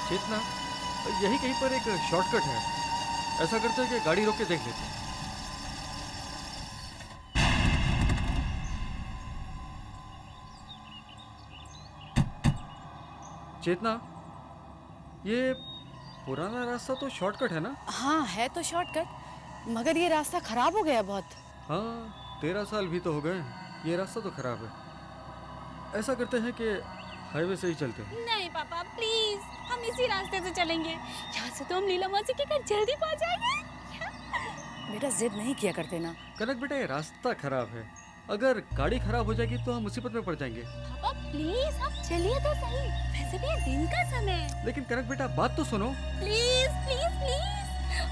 चेतना, यही कहीं पर एक शॉर्टकट है। ऐसा करते हैं कि गाड़ी रोक के देख लेते हैं। चेतना, ये पुराना रास्ता तो शॉर्टकट है ना? हाँ है तो शॉर्टकट, मगर ये रास्ता खराब हो गया बहुत। हाँ, 13 साल भी तो हो गए। ये रास्ता तो खराब है। ऐसा करते हैं कि हाईवे से ही चलते हैं। नहीं पापा प्लीज, हम इसी रास्ते से चलेंगे। यहाँ से तो हम लीला मौसी के घर जल्दी पहुँच जाएंगे। बेटा जिद नहीं किया करते ना। कनक बेटा, ये रास्ता खराब है। अगर गाड़ी खराब हो जाएगी तो हम मुसीबत में पड़ जाएंगे। पापा प्लीज आप चलिए तो सही, वैसे भी ये दिन का समय है। लेकिन कनक बेटा, बात तो सुनो। प्लीज प्लीज प्लीज,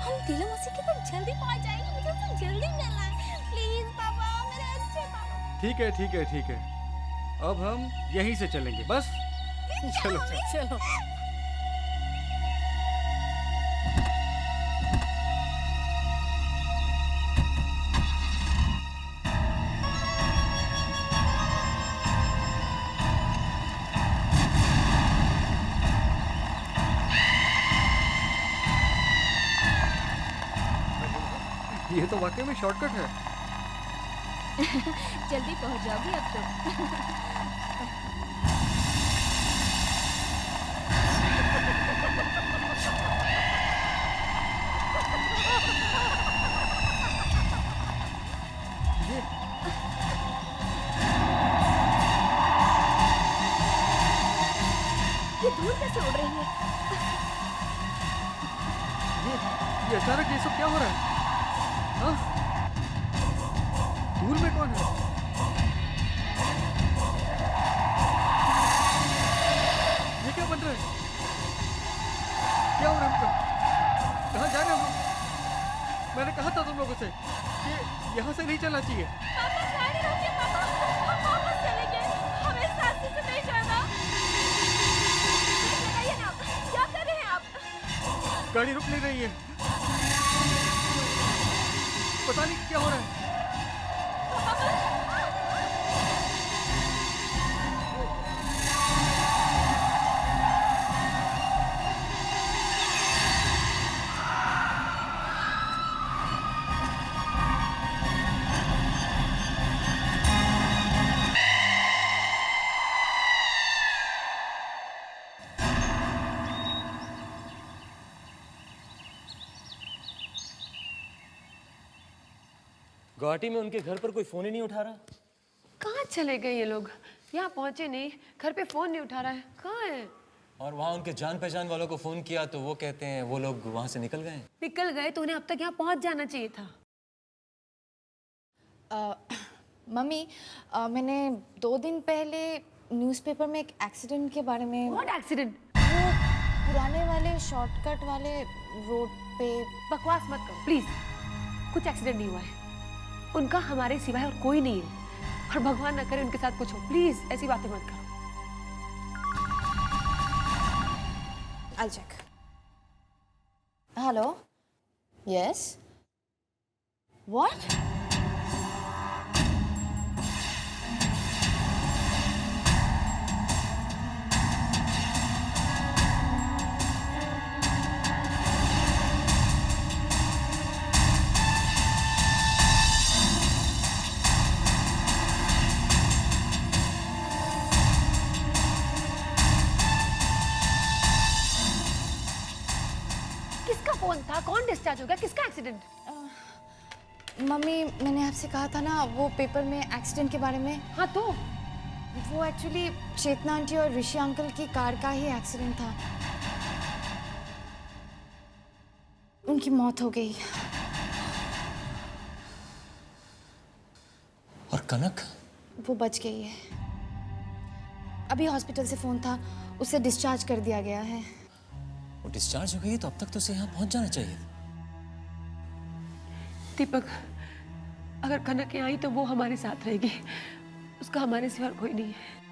हम लीला मौसी के घर जल्दी पहुँच जाएंगे, मुझे उनसे जल्दी मिलना है। प्लीज पापा, मेरे अच्छे पापा। ठीक है ठीक है ठीक है, अब हम यहीं से चलेंगे बस। चलो चलो। ये तो वाकई में शॉर्टकट है। जल्दी पहुँच जाओगी अब तो। ये ये धूल कैसे उड़ रही है? ये अचानक ये सब क्या हो रहा है? हाँ? धूल में कौन है? ये क्या बन रहा है? क्या हो रहा है हमको? कहाँ जा रहे हैं हम लोग? मैंने कहा था तुम लोगों से कि यहाँ से नहीं चलना चाहिए। पापा गाड़ी रोकिए पापा, हम वापस चलेंगे, हमें इस रास्ते से नहीं जाना। लगाइए ना, क्या कर रहे हैं आप? गाड़ी रुक नहीं रही है। पता नहीं क्या हो रहा है। गुवाहाटी में उनके घर पर कोई फोन ही नहीं उठा रहा। कहाँ चले गए ये लोग? यहाँ पहुंचे नहीं, घर पे फोन नहीं उठा रहा है, कहाँ है? और वहाँ उनके जान पहचान वालों को फोन किया तो वो कहते हैं वो लोग वहाँ से निकल गए। निकल गए तो उन्हें अब तक यहाँ पहुंच जाना चाहिए था। मम्मी, मैंने 2 दिन पहले न्यूज़पेपर में एक एक्सीडेंट के बारे में। What accident? वो पुराने वाले शॉर्टकट वाले रोड पे। बकवास मत करो प्लीज, कुछ एक्सीडेंट नहीं हुआ है। उनका हमारे सिवाय और कोई नहीं है, और भगवान न करे उनके साथ कुछ हो। प्लीज ऐसी बातें मत करो। I'll check. Hello? Yes? What? किसका फोन था? कौन डिस्चार्ज हो गया? किसका एक्सीडेंट? मम्मी, मैंने आपसे कहा था ना वो पेपर में एक्सीडेंट के बारे में। हाँ तो वो एक्चुअली चेतना आंटी और ऋषि अंकल की कार का ही एक्सीडेंट था। उनकी मौत हो गई। और कनक? वो बच गई है। अभी हॉस्पिटल से फोन था, उसे डिस्चार्ज कर दिया गया है। वो डिस्चार्ज हो गई तो अब तक तो उसे यहाँ पहुँच जाना चाहिए। दीपक, अगर कनक यहाँ आई तो वो हमारे साथ रहेगी, उसका हमारे सिवा कोई नहीं है।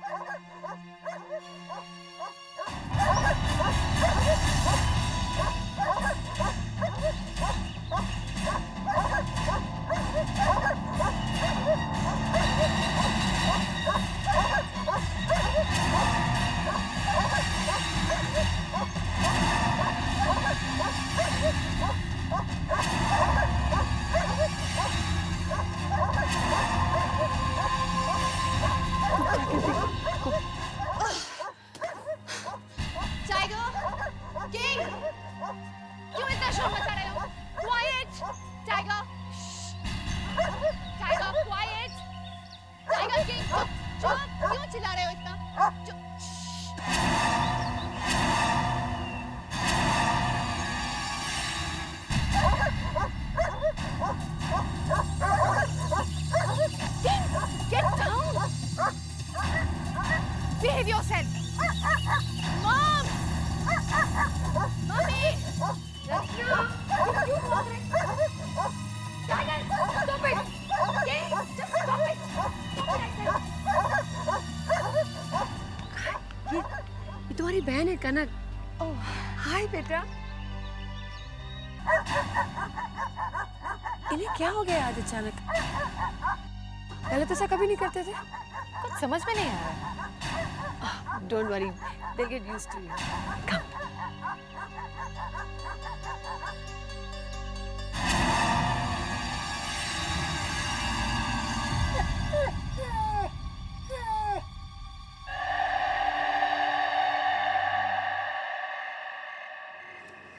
Behave yourself. Mom! Mommy! Rachna! You walk right. Tiger! Stop it! Okay? Just stop it! Stop it, I said. ये तुम्हारी बहन है कनक। ओह हाय बेटा। इन्हें क्या हो गया आज अचानक? पहले तो ऐसा कभी नहीं करते थे। कुछ समझ में नहीं आ रहा। Don't worry, they get used to you. Come.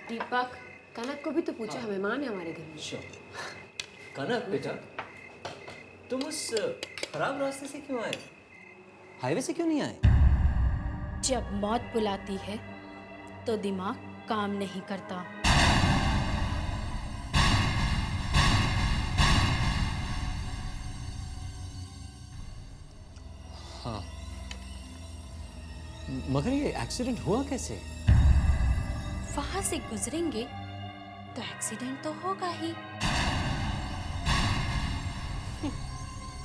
Deepak, Kanak को भी तो पूछो, मेहमान है हमारे घर में। कनक बेटा, तुम उस खराब रास्ते से क्यों आए? हाईवे से क्यों नहीं आए? जब मौत बुलाती है तो दिमाग काम नहीं करता। हाँ, मगर ये एक्सीडेंट हुआ कैसे? वहां से गुजरेंगे तो एक्सीडेंट तो होगा ही।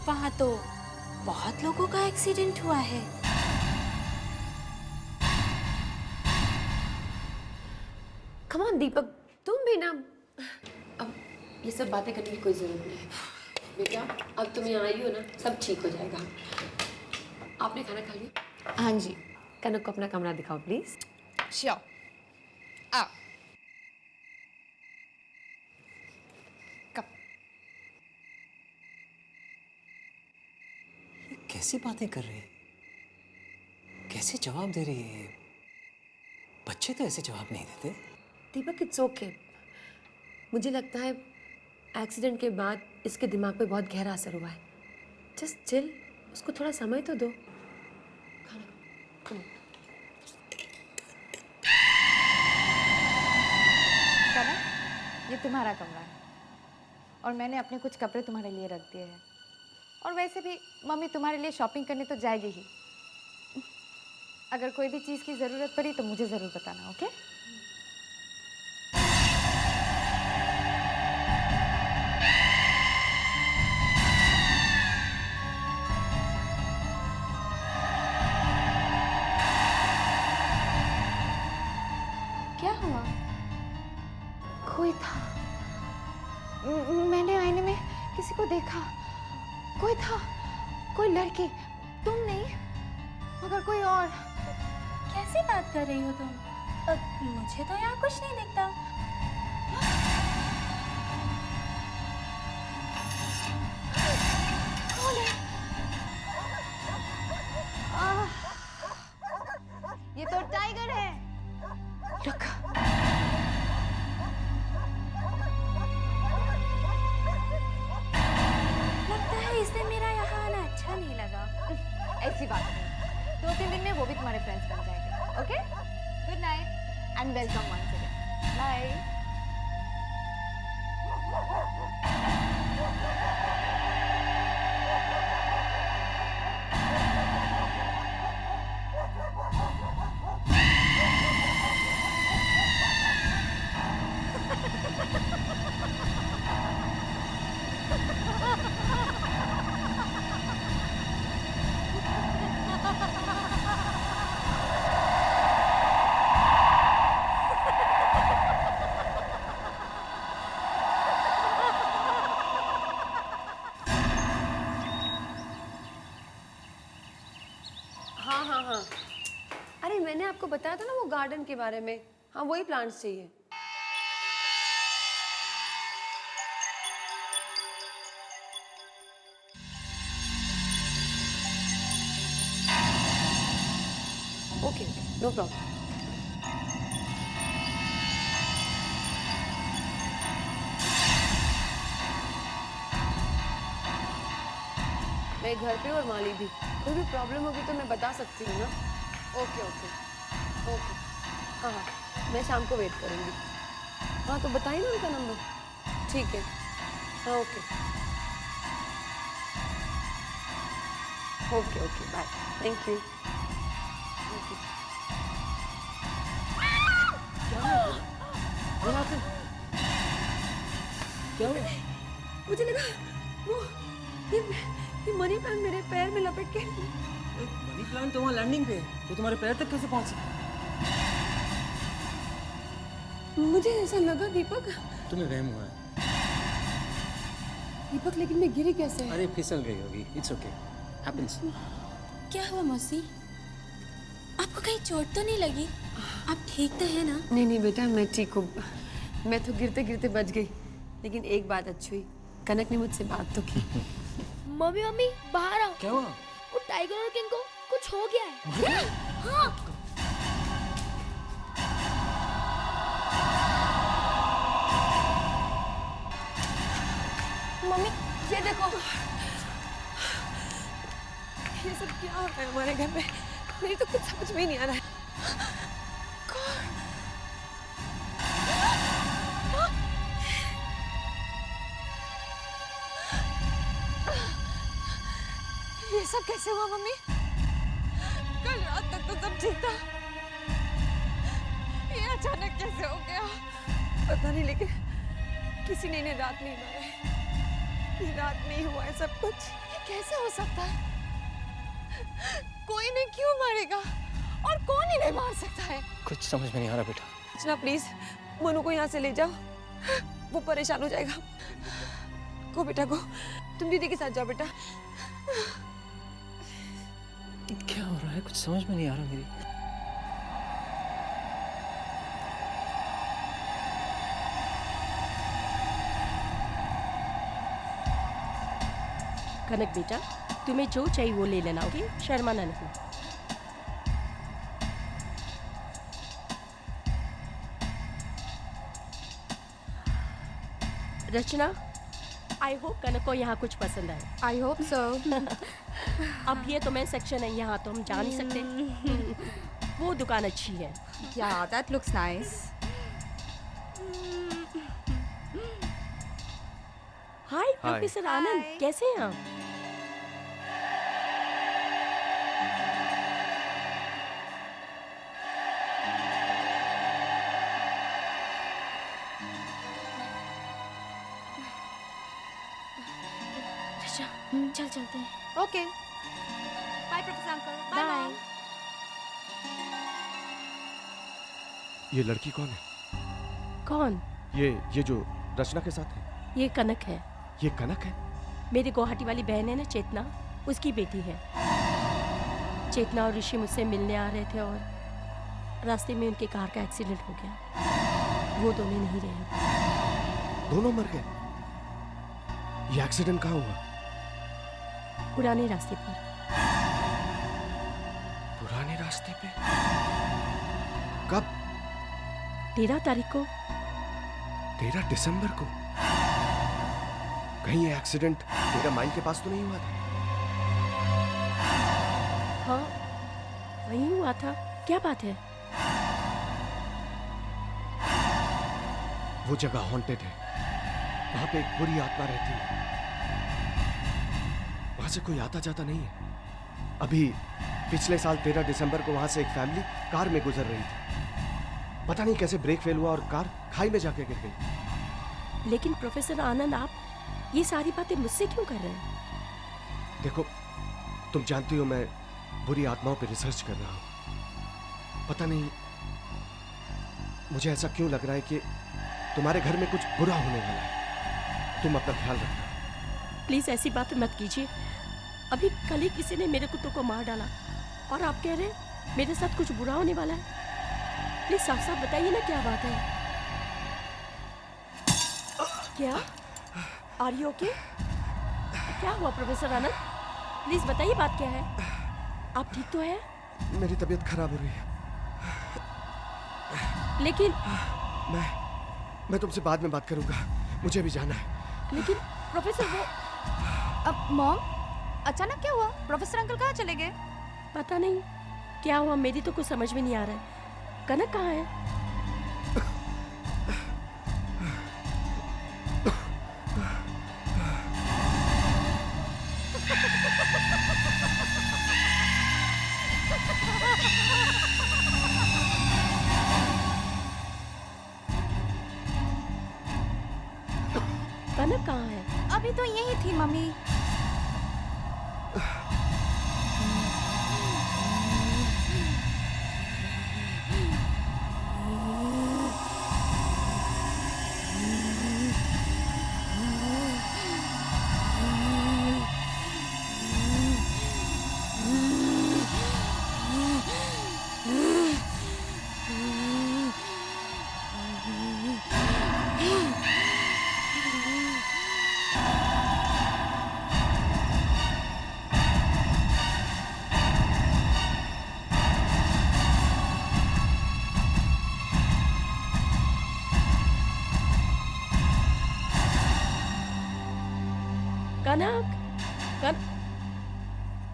वहां तो बहुत लोगों का एक्सीडेंट हुआ है। कम ऑन दीपक, तुम भी ना। अब ये सब बातें करने की कोई जरूरत नहीं है बेटा। अब तुम यहाँ आई हो ना, सब ठीक हो जाएगा। आपने खाना खा लिया? हाँ जी। कनक को अपना कमरा दिखाओ प्लीज। श्योर। Uh cup. ये कैसी बातें कर रही है? कैसे जवाब दे रही है? बच्चे तो ऐसे जवाब नहीं देते। दीपक इट्स ओके। मुझे लगता है एक्सीडेंट के बाद इसके दिमाग पे बहुत गहरा असर हुआ है। जस्ट चिल, उसको थोड़ा समय तो दो। खाना खाओ। कनक, ये तुम्हारा कमरा है और मैंने अपने कुछ कपड़े तुम्हारे लिए रख दिए हैं। और वैसे भी मम्मी तुम्हारे लिए शॉपिंग करने तो जाएगी ही। अगर कोई भी चीज़ की ज़रूरत पड़ी तो मुझे ज़रूर बताना, ओके? क्या हुआ? कोई था। मैंने आईने में किसी को देखा। कोई था, कोई लड़की। तुम नहीं, मगर कोई और। कैसी बात कर रही हो तुम? मुझे तो यहाँ कुछ नहीं दिखता। कौन है? ये तो टाइगर है। Look. लगता है इसे मेरा यहाँ आना अच्छा नहीं लगा। ऐसी बात नहीं। 2-3 दिन में वो भी तुम्हारे फ्रेंड्स बन जाएंगे, okay? Good night and welcome once again. Bye. हाँ, अरे मैंने आपको बताया था ना वो गार्डन के बारे में। हाँ, वही प्लांट्स चाहिए। Okay, no problem. मैं घर पे और माली भी। कोई भी प्रॉब्लम होगी तो मैं बता सकती हूँ ना। Okay okay okay. हाँ हाँ, मैं शाम को वेट करूँगी। हाँ तो बताइए ना उनका नंबर। ठीक है, हाँ okay okay okay, bye, thank you. क्या हुआ? मुझे लगा वो ये मनी प्लांट मेरे पैर में लपेट के। मनी प्लांट तो वहाँ लैंडिंग पे है, तो तुम्हारे पैर तक कैसे पहुँच सकता? मुझे ऐसा लगा दीपक। तुम्हें वहम हुआ है। दीपक लेकिन मैं गिरी कैसे? अरे फिसल गई होगी। It's okay, happens. क्या हुआ मौसी? आपको कहीं चोट तो नहीं लगी? आप ठीक तो है ना? नहीं नहीं बेटा, मैं ठीक हूँ। मैं तो गिरते गिरते बच गई, लेकिन एक बात अच्छी हुई, कनक ने मुझसे बात तो की। मम्मी मम्मी बाहर आओ। क्या हुआ? वो टाइगर और किंग को कुछ हो गया है। हाँ मम्मी ये देखो, ये सब क्या हो रहा है हमारे घर में? मेरी तो कुछ समझ में ही नहीं आ रहा है। ये सब कैसे हुआ मम्मी? कल रात तक तो सब ठीक था, ये अचानक कैसे हो गया पता नहीं, लेकिन किसी ने इन्हें रात नहीं मारा है। ये रात में ही हुआ है सब कुछ। ये कैसे हो सकता है? कोई इन्हें क्यों मारेगा और कौन इन्हें मार सकता है? कुछ समझ में नहीं आ रहा बेटा। अर्चना प्लीज मनु को यहाँ से ले जाओ, वो परेशान हो जाएगा। को बेटा को, तुम दीदी के साथ जाओ बेटा। क्या हो रहा है? कुछ समझ में नहीं आ रहा मेरी। कनक बेटा, तुम्हें जो चाहिए वो ले लेना, ओके? शर्माना नहीं। रचना, आई होप कनक को यहाँ कुछ पसंद आए। I hope so. अब ये तो मैं सेक्शन है, यहाँ तो हम जा नहीं सकते। वो दुकान अच्छी है। Yeah that looks nice. Hi professor Anand, कैसे हैं आप? चल चलते हैं। Okay bye professor uncle. Bye bye. ये लड़की कौन है? कौन? ये जो रचना के साथ है, ये कनक है। ये कनक है? मेरी गुवाहाटी वाली बहन है ना चेतना, उसकी बेटी है। चेतना और ऋषि मुझसे मिलने आ रहे थे और रास्ते में उनकी कार का एक्सीडेंट हो गया। वो दोनों नहीं रहे। दोनों मर गए? ये एक्सीडेंट कहाँ हुआ? पुराने रास्ते पर। पुराने रास्ते पे? कब? 13 तारीख को। 13 दिसंबर को? कहीं ये एक्सीडेंट तेरा माइन के पास तो नहीं हुआ था? हाँ वहीं हुआ था। क्या बात है? वो जगह हॉन्टेड है, वहां पे एक बुरी आत्मा रहती है। वहां से कोई आता जाता नहीं है। अभी पिछले साल 13 दिसंबर को वहां से एक फैमिली कार में गुजर रही थी। पता नहीं कैसे ब्रेक फेल हुआ और कार खाई में जाके गिर गई। लेकिन प्रोफेसर आनंद, आप ये सारी बातें मुझसे क्यों कर रहे हैं? देखो, तुम जानती हो मैं बुरी आत्माओं पे रिसर्च कर रहा हूं। पता नहीं मुझे ऐसा क्यों लग रहा है कि तुम्हारे घर में कुछ बुरा होने वाला है। तुम अपना ख्याल रखना। प्लीज ऐसी बात मत कीजिए। अभी कल ही किसी ने मेरे कुत्तों को मार डाला और आप कह रहे हैं मेरे साथ कुछ बुरा होने वाला है। प्लीज साफ साफ बताइए ना क्या बात है। क्या? Are you okay? क्या हुआ प्रोफेसर आनंद? प्लीज बताइए बात क्या है। आप ठीक तो है? मेरी तबीयत खराब हो रही है। लेकिन मैं तुमसे बाद में बात करूंगा, मुझे भी जाना है। लेकिन प्रोफेसर वो अब मॉम, अचानक क्या हुआ? प्रोफेसर अंकल कहाँ चले गए? पता नहीं क्या हुआ, मेरी तो कुछ समझ में नहीं आ रहा है। कनक कहाँ है? अभी तो यही थी mummy. Kanak,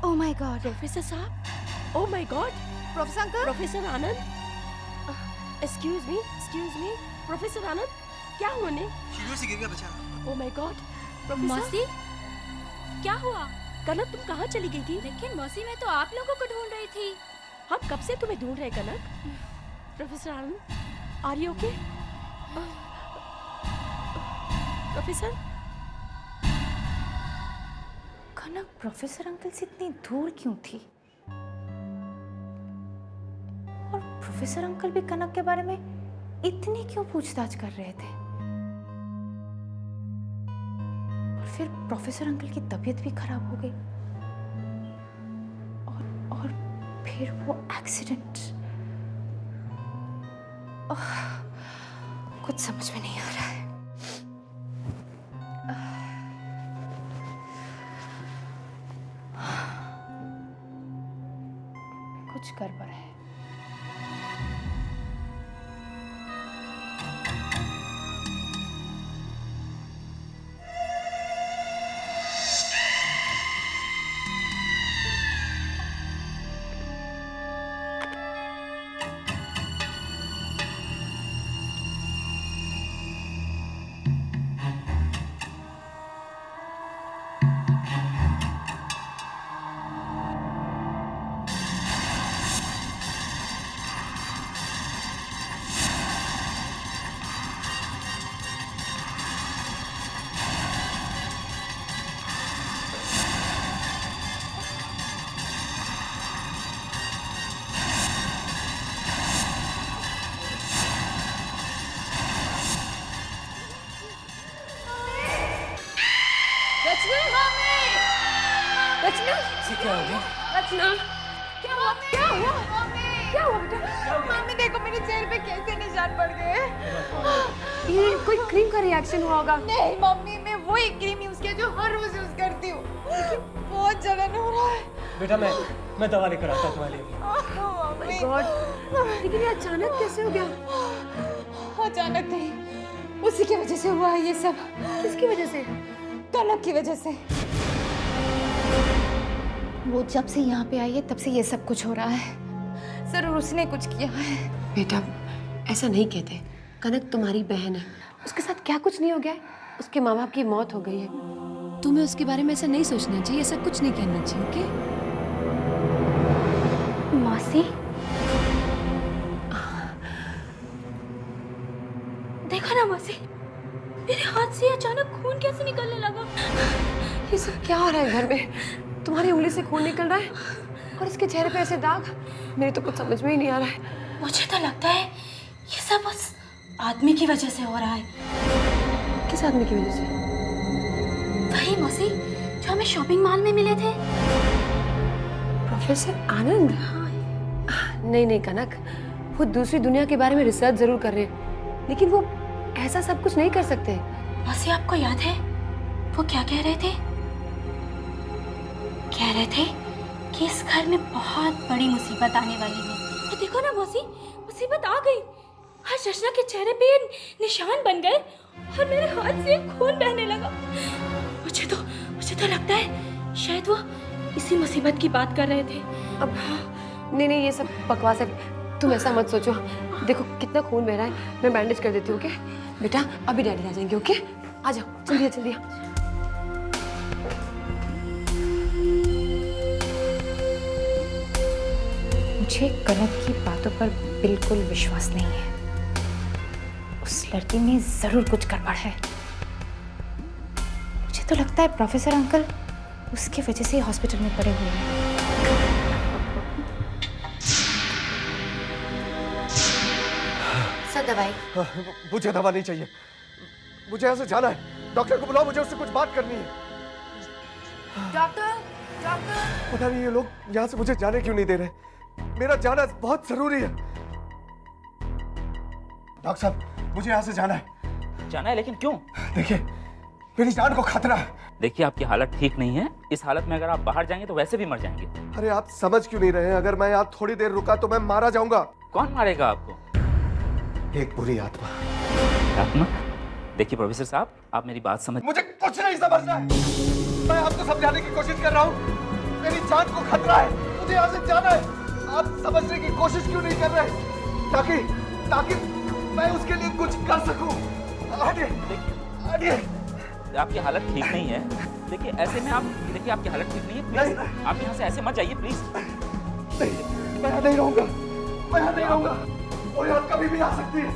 oh my god, professor साहब, oh my god, professor uncle. Professor Anand, excuse me, professor Anand, क्या हुआ ने? सीढ़ियों से गिर गया बेचारा। Oh my god, professor. मौसी, क्या हुआ? कनक तुम कहाँ चली गई थी? लेकिन मौसी, मैं तो आप लोगों को ढूंढ रही थी। हम कब से तुम्हें ढूंढ रहे Kanak. Professor Anand, are you okay? Professor Kanak professor uncle से इतनी दूर क्यों थी? और प्रोफेसर अंकल भी कनक के बारे में इतनी क्यों पूछताछ कर रहे थे? और फिर प्रोफेसर अंकल की तबीयत भी खराब हो गई और फिर वो एक्सीडेंट। कुछ समझ में नहीं आ रहा है। कुछ गड़बड़ है। क्या हो गया? रचना, क्या हुआ? क्या हुआ? क्या हुआ बेटा? मम्मी देखो मेरे चेहरे पे कैसे निशान पड़ गए। ये कोई क्रीम का रिएक्शन हुआ होगा। नहीं मम्मी, मैं वही क्रीम यूज किया जो हर रोज यूज करती हूँ। बहुत जलन हो रहा है। बेटा मैं दवा लेकर आता हूँ तुम्हारे लिए। मम्मी, गॉड, लेकिन ये अचानक कैसे हो गया? अचानक नहीं, उसी की वजह से हुआ है ये सब। किसकी वजह से? कनक की वजह से। वो जब से यहाँ पे आई है तब से ये सब कुछ हो रहा है। जरूर उसने कुछ किया है। बेटा, ऐसा नहीं कहते। कनक तुम्हारी बहन है, उसके साथ क्या कुछ नहीं हो गया है। उसके माँ बाप की मौत हो गई है। तुम्हें उसके बारे में ऐसा नहीं सोचना चाहिए, ऐसा कुछ नहीं कहना चाहिए, ओके? मौसी, देखा ना मौसी, मेरे हाथ से अचानक खून कैसे निकलने लगा। ये सब क्या हो रहा है घर में? तुम्हारी उंगली से खून निकल रहा है और इसके चेहरे पे ऐसे दाग। मेरे तो कुछ समझ में ही नहीं आ रहा है। मुझे तो लगता है ये सब बस आदमी की वजह से हो रहा है। किस आदमी की वजह से? वही मौसी जो हमें शॉपिंग मॉल में मिले थे। प्रोफेसर आनंद? नहीं नहीं कनक, वो दूसरी दुनिया के बारे में रिसर्च जरूर कर रहे हैं, लेकिन वो ऐसा सब कुछ नहीं कर सकते। मौसी, आपको याद है वो क्या कह रहे थे? कह रहे थे कि इस घर में बहुत बड़ी मुसीबत आने वाली है। और देखो ना मौसी, मुसीबत आ गई। आज रचना के चेहरे पे ये निशान बन गए और मेरे हाथ से खून बहने लगा। मुझे तो लगता है शायद वो इसी मुसीबत की बात कर रहे थे। अब नहीं नहीं, ये सब बकवास है। तुम ऐसा मत सोचो। देखो कितना खून बह रहा है, मैं बैंडेज कर देती हूँ, ओके? बेटा अभी डैडी आ जाएंगे, ओके? आ जाओ, जल्दी जल्दी। मुझे कनक की बातों पर बिल्कुल विश्वास नहीं है। उस लड़की में जरूर कुछ गड़बड़ है। मुझे मुझे तो लगता है प्रोफेसर अंकल उसके वजह से हॉस्पिटल में पड़े हुए हैं। सर दवाई। मुझे दवा नहीं चाहिए, मुझे यहाँ से जाना है। डॉक्टर को बुलाओ, मुझे उससे कुछ बात करनी है। Doctor, doctor. पता नहीं ये लोग यहाँ से मुझे जाने क्यों नहीं दे रहे। मेरा जाना बहुत जरूरी है। डॉक्टर साहब, मुझे यहाँ से जाना है। जाना है, लेकिन क्यों? देखिए, मेरी जान को खतरा है। देखिए, आपकी हालत ठीक नहीं है। इस हालत में अगर आप बाहर जाएंगे तो वैसे भी मर जाएंगे। अरे आप समझ क्यों नहीं रहे हैं? अगर मैं यहाँ थोड़ी देर रुका तो मैं मारा जाऊंगा। कौन मारेगा आपको? एक बुरी आत्मा। आत्मा? देखिए प्रोफेसर साहब, आप मेरी बात समझ। मुझे कुछ नहीं समझना है। मैं आपको समझाने की कोशिश कर रहा हूँ। मेरी जान को खतरा है, मुझे यहाँ से जाना है। आप समझने की कोशिश क्यों नहीं कर रहे? ताकि मैं उसके लिए कुछ कर सकूं। हटिए। आपकी हालत ठीक नहीं है। देखिए, ऐसे में आप देखिए, आपकी हालत ठीक नहीं है। प्लीज आप यहाँ से ऐसे मत जाइए, प्लीज। नहीं, मैं यहाँ नहीं रहूंगा। वो यहाँ कभी भी आ सकती है।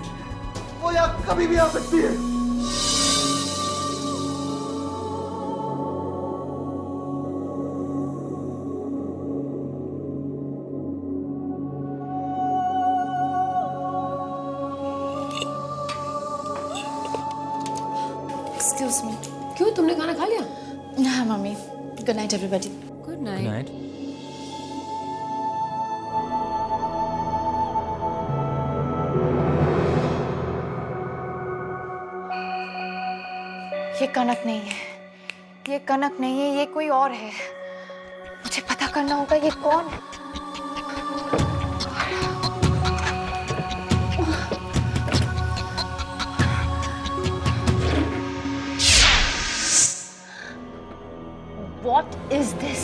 वो यहाँ कभी भी आ सकती है। Excuse me. क्यों, तुमने खाना खा लिया? हाँ mummy. Good night everybody. Good night. ये कनक नहीं है, ये कनक नहीं है, ये कोई और है। मुझे पता करना होगा ये कौन है। What is this?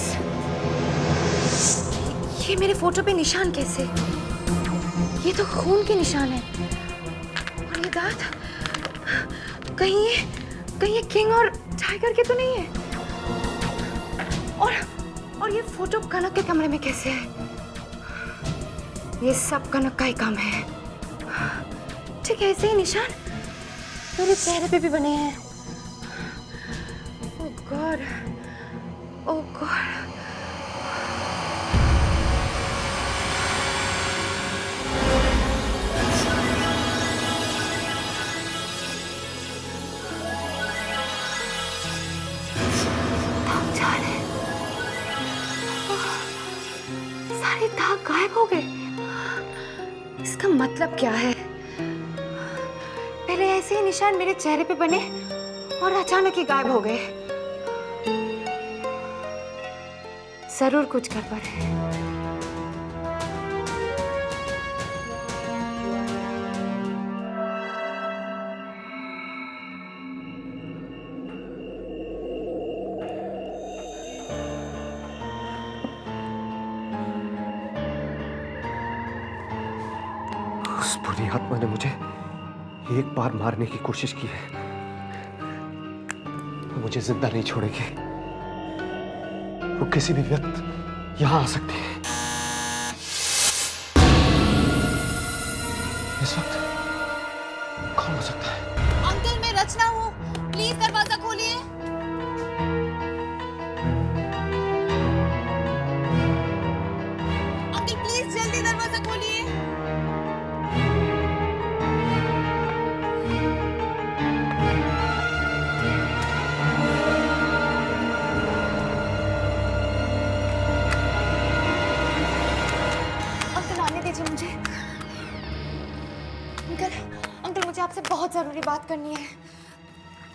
ये मेरे फोटो पे निशान कैसे? ये तो खून के निशान है। और ये दांत कहीं ये किंग और टाइगर के तो नहीं है। और ये फोटो कनक के कमरे में कैसे है? ये सब कनक का ही काम है। ठीक है, ऐसे ही निशान मेरे चेहरे पे भी बने हैं। ओह गॉड, ओह गॉड। सारे दाग गायब हो गए। इसका मतलब क्या है? पहले ऐसे ही निशान मेरे चेहरे पे बने और अचानक ही गायब हो गए। जरूर कुछ गड़बड़ है। उस बुरी आत्मा ने मुझे एक बार मारने की कोशिश की है, वो मुझे जिंदा नहीं छोड़ेगी। वो किसी भी वक्त यहां आ सकती है। इस वक्त कौन हो सकता है? अंकल, मैं रचना हूँ, प्लीज दरवाजा खोलिए। अंकल प्लीज जल्दी दरवाजा खोलिए। मुझे अंकल मुझे आपसे बहुत जरूरी बात करनी है।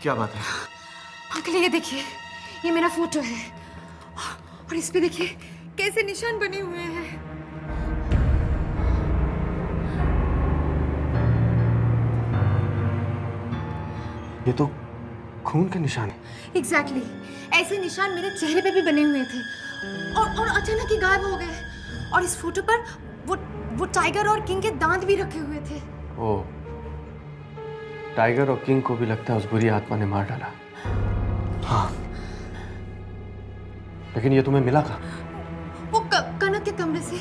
क्या बात है? अंकल ये देखिए, ये मेरा फोटो है और इस पे देखिए कैसे निशान बने हुए हैं। ये तो खून के निशान है। एग्जैक्टली, ऐसे निशान मेरे चेहरे पे भी बने हुए थे और अचानक ही गायब हो गए। और इस फोटो पर वो टाइगर और किंग के दांत भी रखे हुए थे। ओ, टाइगर और किंग को भी लगता है उस बुरी आत्मा ने मार डाला। हाँ, लेकिन ये तुम्हें मिला कहाँ? वो कनक के कमरे से।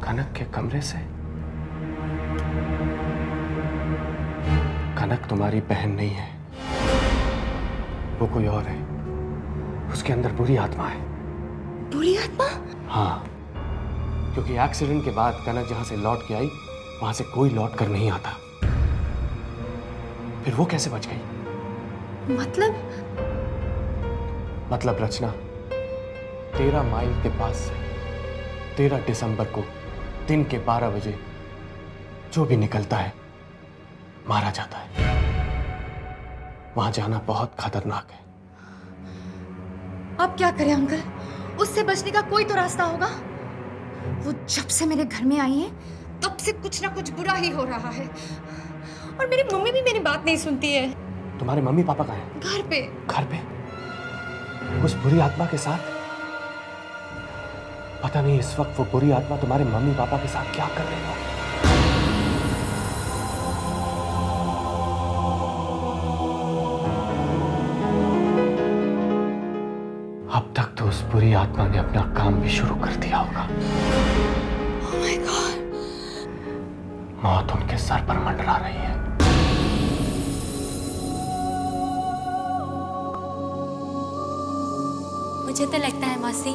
कनक के कमरे से? कनक तुम्हारी बहन नहीं है, वो कोई और है। उसके अंदर बुरी आत्मा है। बुरी आत्मा? हाँ, क्योंकि एक्सीडेंट के बाद कनक जहां से लौट के आई वहां से कोई लौट कर नहीं आता। फिर वो कैसे बच गई? मतलब रचना, 13 माइल के पास से 13 दिसंबर को दिन के 12 बजे जो भी निकलता है मारा जाता है। वहां जाना बहुत खतरनाक है। अब क्या करें अंकल? उससे बचने का कोई तो रास्ता होगा। वो जब से मेरे घर में आई है तब से कुछ ना कुछ बुरा ही हो रहा है। और मेरी मम्मी भी मेरी बात नहीं सुनती है। तुम्हारे मम्मी पापा कहाँ हैं? घर पे। घर पे? उस बुरी आत्मा के साथ? पता नहीं इस वक्त वो बुरी आत्मा तुम्हारे मम्मी पापा के साथ क्या कर रही होगी। अब तक तो उस बुरी आत्मा ने अपना काम भी शुरू कर दिया होगा। Oh my God! मौत उनके सर पर मंडरा रही है। मुझे तो लगता है मौसी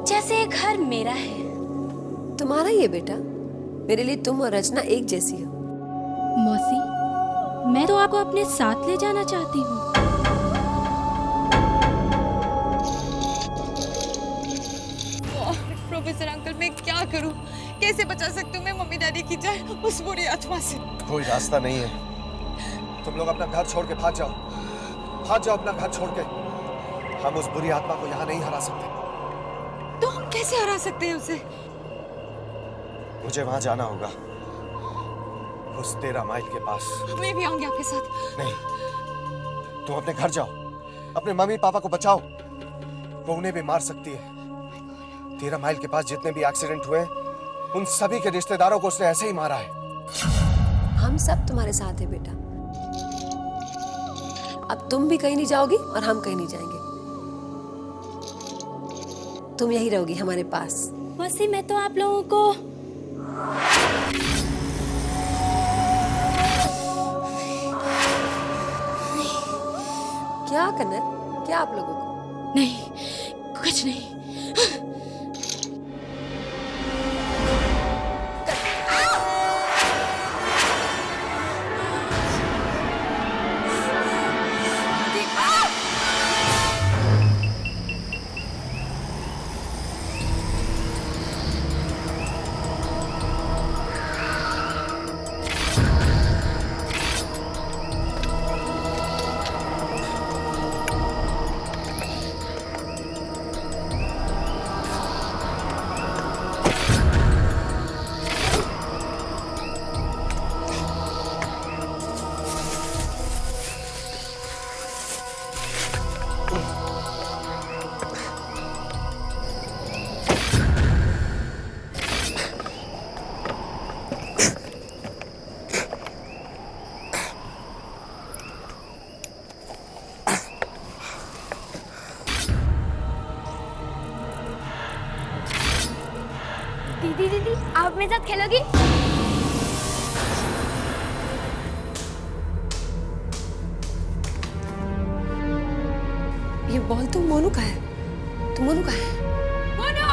जैसे ये घर मेरा है। तुम्हारा ही है बेटा। मेरे लिए तुम और रचना एक जैसी हो। मौसी, मैं तो आपको अपने साथ ले जाना चाहती हूँ। प्रोफेसर अंकल, मैं क्या करूं? कैसे बचा सकती हूँ मैं मम्मी डैडी की जान उस बुरी आत्मा से? कोई रास्ता नहीं है। तुम लोग अपना घर छोड़ के भाग जाओ। भाग जाओ अपना घर छोड़ के। हम उस बुरी आत्मा को यहाँ नहीं हरा सकते। तो हम कैसे हरा सकते हैं उसे? मुझे वहां जाना होगा, उस 13 माइल के पास। मैं भी आऊंगी आपके साथ। नहीं, तुम अपने घर जाओ, अपने मम्मी पापा को बचाओ। वो उन्हें भी मार सकती है। 13 माइल के पास जितने भी एक्सीडेंट हुए उन सभी के रिश्तेदारों को उसने ऐसे ही मारा है। हम सब तुम्हारे साथ हैं बेटा। अब तुम भी कहीं नहीं जाओगी और हम कहीं नहीं जाएंगे। तुम यही रहोगी हमारे पास। मौसी, मैं तो आप लोगों को क्या करना है? क्या आप लोगों को? नहीं, कुछ नहीं। दीदी, आप मेरे साथ खेलोगी? ये बॉल तो मोनू का है। तो मोनू का है। मोनू!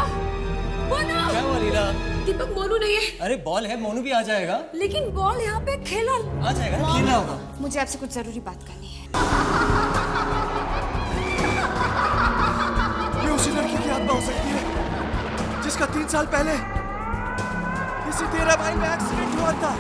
क्या हुआ लीला? दीपक, मोनू नहीं है। अरे बॉल है, मोनू भी आ जाएगा। लेकिन बॉल यहाँ पे खेला। आ जाएगा ना, खेलना होगा। मुझे आपसे कुछ जरूरी बात करनी है। ये उसी लड़की की आत्मा हो सकती है जिसका 3 साल पहले इसी 13 माइल में एक्सीडेंट हुआ था।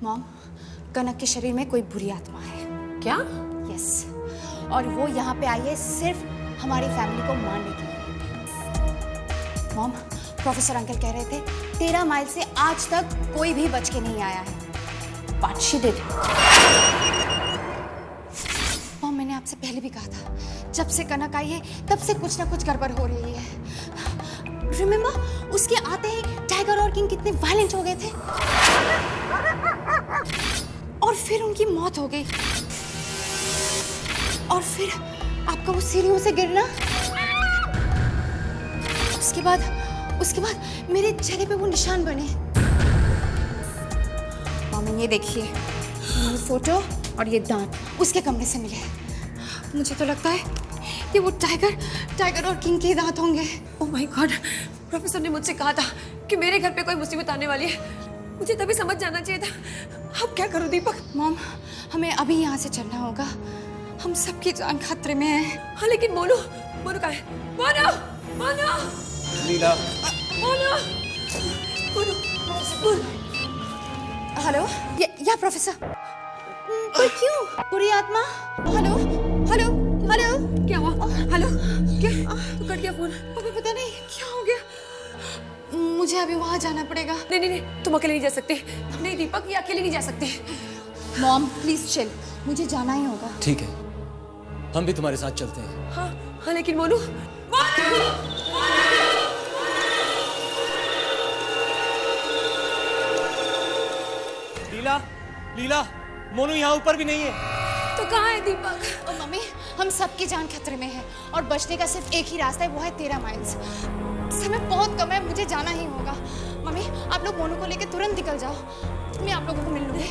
मॉम, कनक के शरीर में कोई बुरी आत्मा है। क्या? यस, और वो यहाँ पे आई है सिर्फ हमारी फैमिली को मारने के लिए। मॉम, प्रोफेसर अंकल कह रहे थे 13 माइल से आज तक कोई भी बच के नहीं आया है। But she did. मॉम, मैंने आपसे पहले भी कहा था, जब से कनक आई है तब से कुछ ना कुछ गड़बड़ हो रही है। रिमेम्बर, उसके आते ही टाइगर और किंग कितने वायलेंट हो गए थे और फिर उनकी मौत हो गई। और फिर आपका वो सीढ़ियों से गिरना, उसके बाद मेरे चेहरे पे वो निशान बने। मामा, ये देखिए, ये फोटो और ये दांत उसके कमरे से मिले। मुझे तो लगता है कि वो टाइगर और किंग के दांत होंगे। ओह माय गॉड, प्रोफेसर ने मुझसे कहा था कि मेरे घर पे कोई मुसीबत आने वाली है। मुझे तभी समझ जाना चाहिए था। अब क्या करूं दीपक? मॉम, हमें अभी यहाँ से चलना होगा। हम सबकी जान खतरे में है। हाँ, लेकिन मोनू कहाँ है? मोनू! लीला, मोनू! हेलो, या प्रोफेसर? पर क्यों? बुरी आत्मा? हेलो? क्या हुआ? हेलो? क्या? तो कट गया फोन। अभी पता नहीं क्या हो गया। मुझे अभी वहाँ जाना पड़ेगा। नहीं, तुम अकेले नहीं जा सकते। नहीं दीपक, ये अकेले नहीं जा सकते। मॉम, प्लीज चिल, मुझे जाना ही होगा। ठीक है, हम भी तुम्हारे साथ चलते हैं। हाँ, लेकिन मोनू! लीला, मोनू यहाँ ऊपर भी नहीं है। तो कहाँ है दीपक? ओ मम्मी, हम सबकी जान खतरे में है और बचने का सिर्फ एक ही रास्ता है, वो है 13 माइल्स। समय बहुत कम है, मुझे जाना ही होगा। मम्मी, आप लोग मोनू को लेकर तुरंत निकल जाओ, मैं आप लोगों को मिल लूंगी।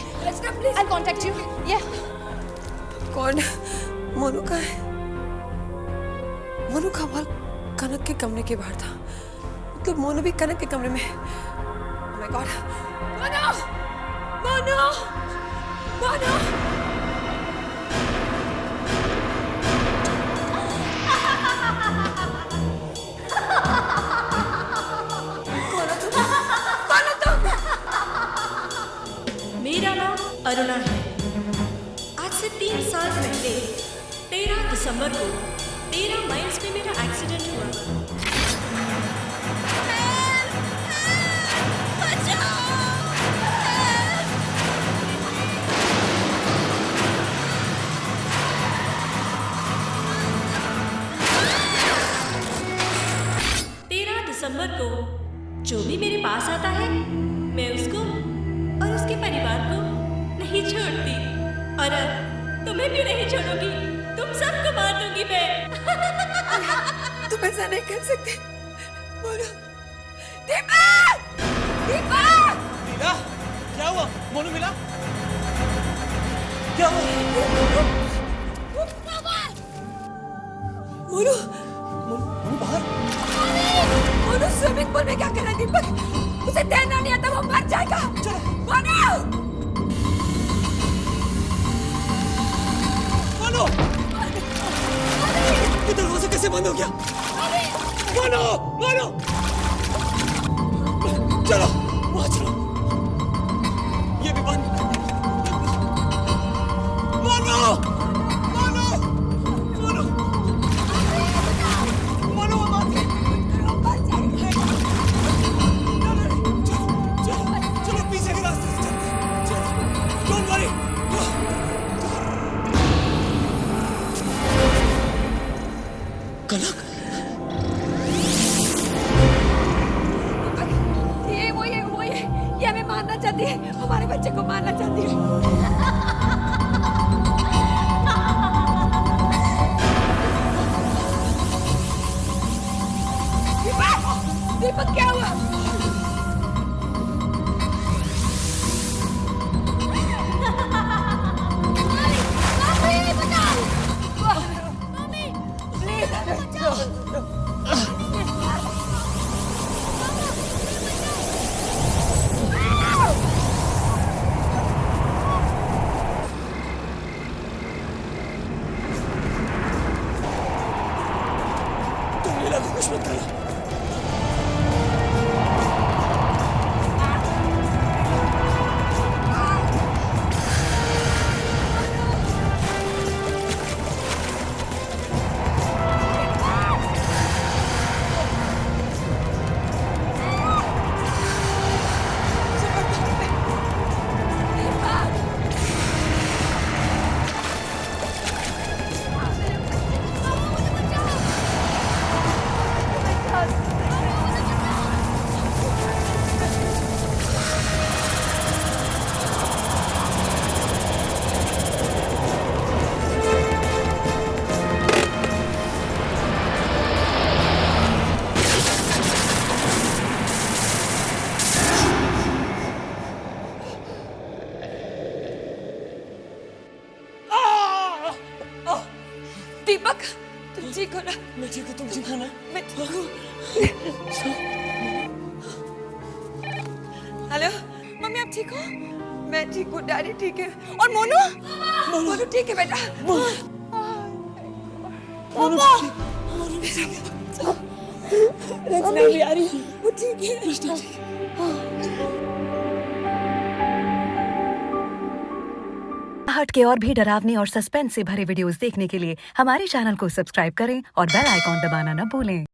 I'll contact you. Yeah. कौन? मोनू का है? मोनू का बाल कनक के कमरे के बाहर था। मतलब मोनू भी कनक के कमरे में है। Oh my God! मोनू! मेरा नाम अरुणा है। आज से 3 साल पहले 13 दिसंबर को 13 माइल्स में मेरा एक्सीडेंट हुआ। बचाओ! 13 दिसंबर को जो भी मेरे पास आता है, मैं उसको और उसके परिवार को नहीं छोड़ती। और अब तुम्हें भी नहीं छोड़ूंगी, तुम सबको मार दूंगी मैं। तुम ऐसा नहीं कर सकते। मोनू! दीपक! लीला, क्या हुआ? मोनू मिला? क्या हुआ? मोनू बाहर? मोनू स्विमिंग पूल में क्या कर रहा है दीपक? उसे तैरना नहीं आता, वो मर जाएगा। चलो मोनू! ये दरवाजा कैसे बंद हो गया? मोनू! चलो, वहाँ चलो। ये भी बंद। मोनू! चलो पीछे के रास्ते से चलते हैं। चलो, डोंट वरी। कनक! ये हमें मारना चाहती है, हमारे बच्चे को मारना चाहती है। दीपक, क्या हुआ? तुम लीला को कुछ मत करना। तुम ठीक हो ना? मैं ठीक हूँ, तुम ठीक हो ना? मैं ठीक हूँ। हेलो मम्मी, आप ठीक हो? मैं ठीक हूँ, डैडी ठीक है, और मोनू मोनू ठीक है बेटा। रचना भी आ रही है, वो ठीक है। हट के और भी डरावनी और सस्पेंस से भरे वीडियोस देखने के लिए हमारे चैनल को सब्सक्राइब करें और बेल आइकॉन दबाना न भूलें।